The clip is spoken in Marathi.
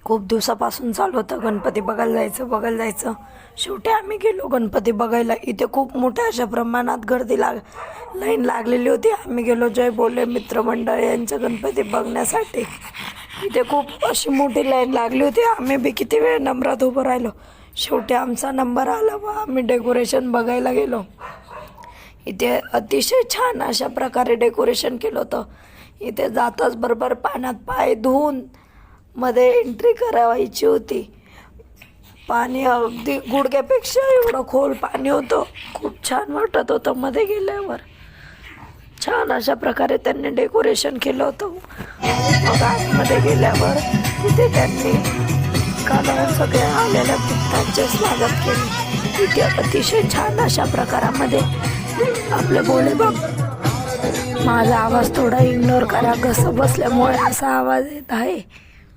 खूप दिवसापासून चालू होतं गणपती बघायला जायचं. शेवटी आम्ही गेलो गणपती बघायला. इथे खूप मोठ्या अशा प्रमाणात लाईन लागलेली होती. आम्ही गेलो जय बोले मित्रमंडळ यांचं गणपती बघण्यासाठी. इथे खूप अशी मोठी लाईन लागली होती. आम्ही बी किती वेळ नंबरात उभं राहिलो. शेवटी आमचा नंबर आला व आम्ही डेकोरेशन बघायला गेलो. इथे अतिशय छान अशा प्रकारे डेकोरेशन केलं होतं. इथे जाताच बरोबर पाण्यात पाय धुवून मध्ये एंट्री करावायची होती. पाणी अगदी गुडघ्यापेक्षा एवढं खोल पाणी होतं. खूप छान वाटत होतं मध्ये गेल्यावर. छान अशा प्रकारे त्यांनी डेकोरेशन केलं होतं. मग आतमध्ये गेल्यावर तिथे त्यांनी कानावर सगळ्या आलेल्या भक्तांचे स्वागत केले. इथे अतिशय छान अशा प्रकारामध्ये आपले बोले बाबा. माझा आवाज थोडा इग्नोर करा, घसा बसल्यामुळे असा आवाज येत आहे.